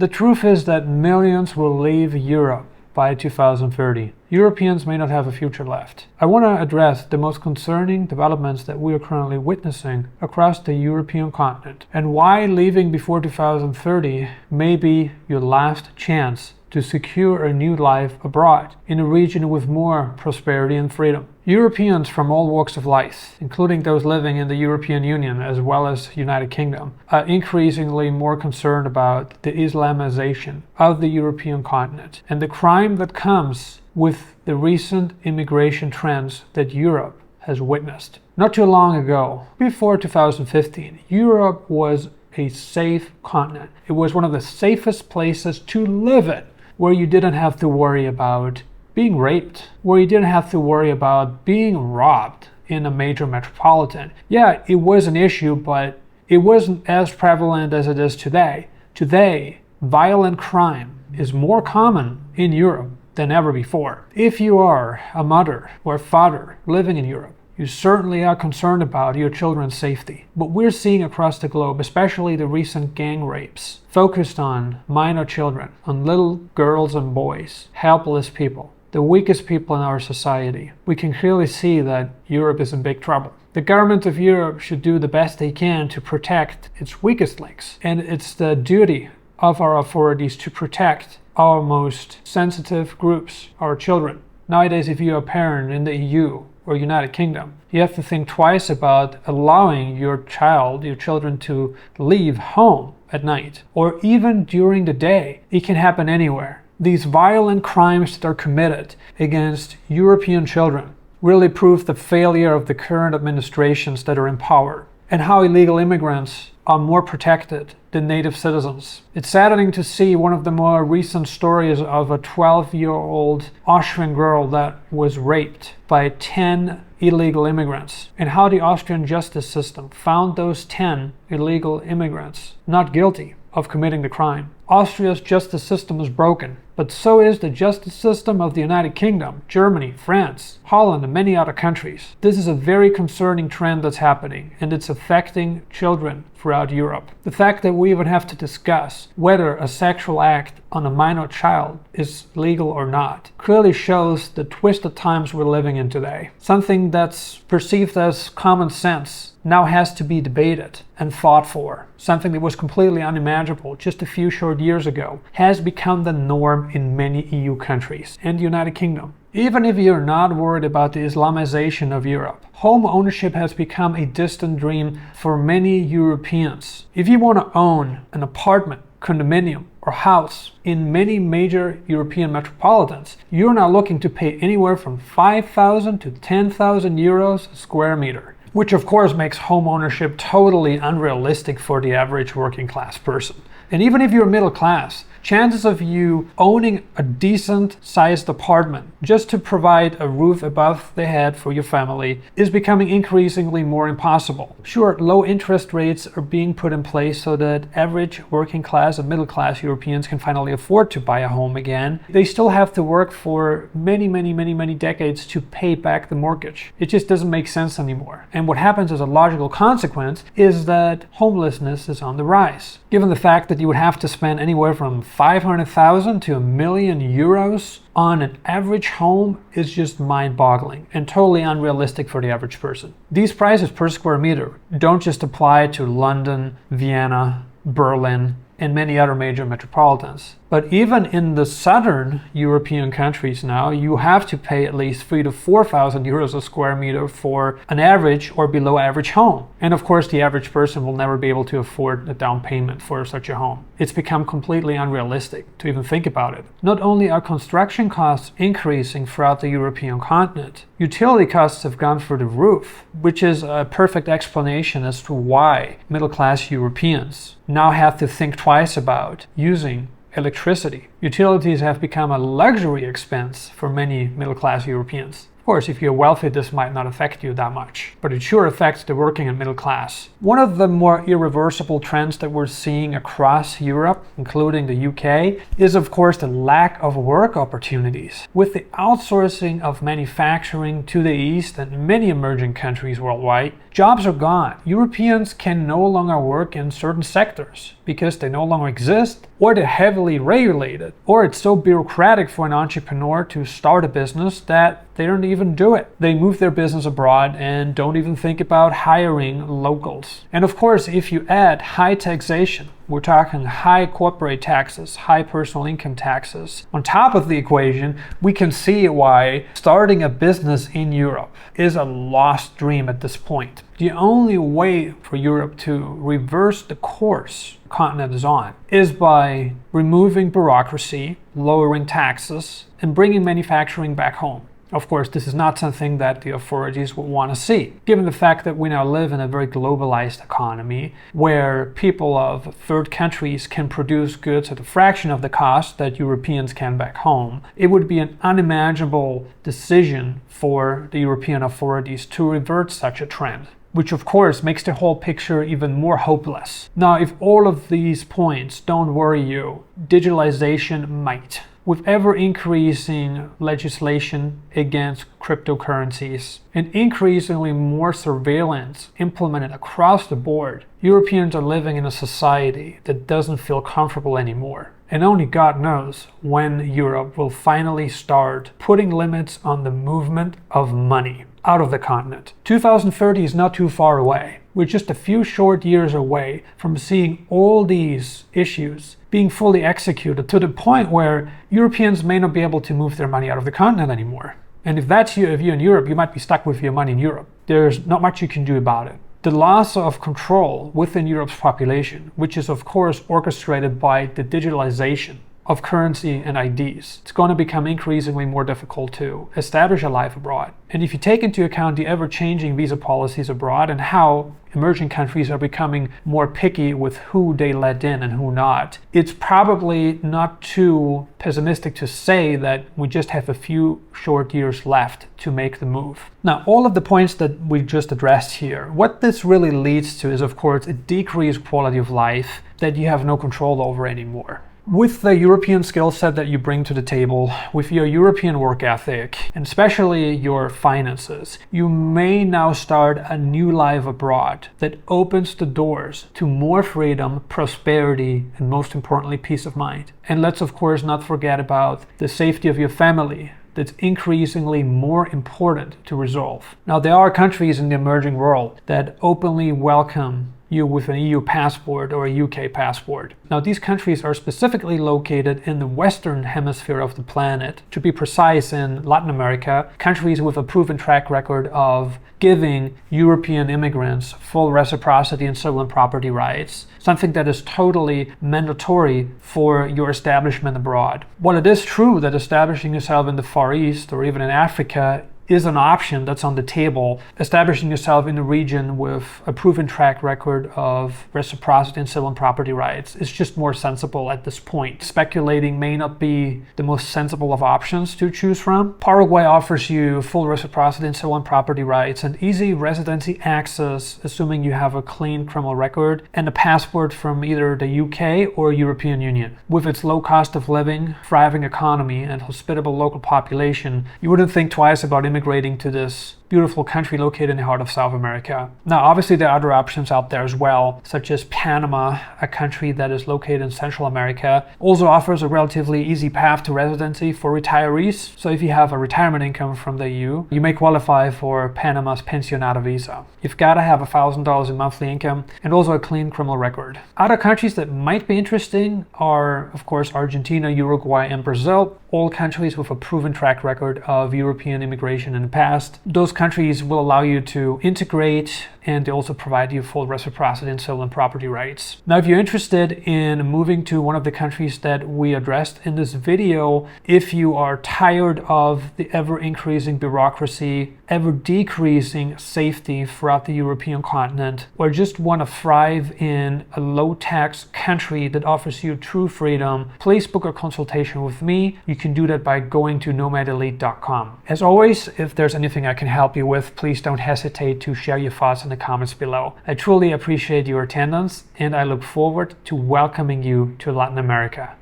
The truth is that millions will leave Europe by 2030. Europeans may not have a future left. I want to address the most concerning developments that we are currently witnessing across the European continent and why leaving before 2030 may be your last chance to secure a new life abroad in a region with more prosperity and freedom. Europeans from all walks of life, including those living in the European Union as well as United Kingdom, are increasingly more concerned about the Islamization of the European continent and the crime that comes with the recent immigration trends that Europe has witnessed. Not too long ago, before 2015, Europe was a safe continent. It was one of the safest places to live in, where you didn't have to worry about being raped, where you didn't have to worry about being robbed in a major metropolitan. Yeah, it was an issue, but it wasn't as prevalent as it is today. Today, violent crime is more common in Europe than ever before. If you are a mother or father living in Europe, you certainly are concerned about your children's safety. But we're seeing across the globe, especially the recent gang rapes, focused on minor children, on little girls and boys, helpless people, the weakest people in our society. We can clearly see that Europe is in big trouble. The government of Europe should do the best they can to protect its weakest links. And it's the duty of our authorities to protect our most sensitive groups, our children. Nowadays, if you're a parent in the EU or United Kingdom, you have to think twice about allowing your children to leave home at night or even during the day. It can happen anywhere. These violent crimes that are committed against European children really prove the failure of the current administrations that are in power and how illegal immigrants are more protected than native citizens. It's saddening to see one of the more recent stories of a 12-year-old Austrian girl that was raped by 10 illegal immigrants, and how the Austrian justice system found those 10 illegal immigrants not guilty of committing the crime. Austria's justice system is broken, but so is the justice system of the United Kingdom, Germany, France, Holland, and many other countries. This is a very concerning trend that's happening, and it's affecting children throughout Europe. The fact that we even have to discuss whether a sexual act on a minor child is legal or not clearly shows the twisted times we're living in today. Something that's perceived as common sense now has to be debated and fought for. Something that was completely unimaginable just a few short years ago has become the norm in many EU countries and the United Kingdom. Even if you're not worried about the Islamization of Europe, home ownership has become a distant dream for many Europeans. If you want to own an apartment, condominium, or house in many major European metropolitans, you're now looking to pay anywhere from 5,000 to 10,000 euros a square meter, which of course makes home ownership totally unrealistic for the average working class person. And even if you're middle class, chances of you owning a decent sized apartment just to provide a roof above the head for your family is becoming increasingly more impossible. Sure, low interest rates are being put in place so that average working class and middle class Europeans can finally afford to buy a home again. They still have to work for many decades to pay back the mortgage. It just doesn't make sense anymore. And what happens as a logical consequence is that homelessness is on the rise. Given the fact that you would have to spend anywhere from 500,000 to €1,000,000 on an average home is just mind-boggling and totally unrealistic for the average person. These prices per square meter don't just apply to London, Vienna, Berlin, and many other major metropolitans. But even in the southern European countries now, you have to pay at least 3,000 to 4,000 euros a square meter for an average or below average home. And of course, the average person will never be able to afford a down payment for such a home. It's become completely unrealistic to even think about it. Not only are construction costs increasing throughout the European continent, utility costs have gone through the roof, which is a perfect explanation as to why middle-class Europeans now have to think twice about using electricity. Utilities have become a luxury expense for many middle-class Europeans. Of course, if you're wealthy, this might not affect you that much, but it sure affects the working and middle class. One of the more irreversible trends that we're seeing across Europe, including the UK, is of course the lack of work opportunities. With the outsourcing of manufacturing to the East and many emerging countries worldwide, jobs are gone. Europeans can no longer work in certain sectors because they no longer exist, or they're heavily regulated, or it's so bureaucratic for an entrepreneur to start a business that they don't even do it. They move their business abroad and don't even think about hiring locals. And of course, if you add high taxation, we're talking high corporate taxes, high personal income taxes, on top of the equation, we can see why starting a business in Europe is a lost dream at this point. The only way for Europe to reverse the course the continent is on is by removing bureaucracy, lowering taxes, and bringing manufacturing back home. Of course, this is not something that the authorities would want to see, given the fact that we now live in a very globalized economy where people of third countries can produce goods at a fraction of the cost that Europeans can back home. It would be an unimaginable decision for the European authorities to revert such a trend, which of course makes the whole picture even more hopeless. Now, if all of these points don't worry you, digitalization might. With ever-increasing legislation against cryptocurrencies and increasingly more surveillance implemented across the board, Europeans are living in a society that doesn't feel comfortable anymore. And only God knows when Europe will finally start putting limits on the movement of money out of the continent. 2030 is not too far away. We're just a few short years away from seeing all these issues being fully executed to the point where Europeans may not be able to move their money out of the continent anymore. And if that's you, if you're in Europe, you might be stuck with your money in Europe. There's not much you can do about it. The loss of control within Europe's population, which is of course orchestrated by the digitalization of currency and IDs, it's going to become increasingly more difficult to establish a life abroad. And if you take into account the ever-changing visa policies abroad and how emerging countries are becoming more picky with who they let in and who not, it's probably not too pessimistic to say that we just have a few short years left to make the move. Now, all of the points that we just addressed here, what this really leads to is, of course, a decreased quality of life that you have no control over anymore. With the European skill set that you bring to the table, with your European work ethic, and especially your finances, you may now start a new life abroad that opens the doors to more freedom, prosperity, and most importantly, peace of mind. And let's of course not forget about the safety of your family. That's increasingly more important to resolve. Now, there are countries in the emerging world that openly welcome you with an EU passport or a UK passport. Now, these countries are specifically located in the western hemisphere of the planet, to be precise in Latin America, countries with a proven track record of giving European immigrants full reciprocity and civil and property rights, something that is totally mandatory for your establishment abroad. While it is true that establishing yourself in the Far East or even in Africa is an option that's on the table, establishing yourself in a region with a proven track record of reciprocity and civil and property rights is just more sensible at this point. Speculating may not be the most sensible of options to choose from. Paraguay offers you full reciprocity and civil and property rights and easy residency access, assuming you have a clean criminal record and a passport from either the UK or European Union. With its low cost of living, thriving economy, and hospitable local population, you wouldn't think twice about immigrating to this beautiful country located in the heart of South America. Now, obviously there are other options out there as well, such as Panama, a country that is located in Central America, also offers a relatively easy path to residency for retirees. So if you have a retirement income from the EU, you may qualify for Panama's Pensionado visa. You've got to have $1,000 in monthly income and also a clean criminal record. Other countries that might be interesting are, of course, Argentina, Uruguay, and Brazil, all countries with a proven track record of European immigration in the past. Those countries will allow you to integrate, and they also provide you full reciprocity and civil and property rights. Now, if you're interested in moving to one of the countries that we addressed in this video, if you are tired of the ever-increasing bureaucracy, ever decreasing safety throughout the European continent, or just want to thrive in a low-tax country that offers you true freedom, please book a consultation with me. You can do that by going to nomadelite.com. As always, if there's anything I can help you with, please don't hesitate to share your thoughts in the comments below. I truly appreciate your attendance, and I look forward to welcoming you to Latin America.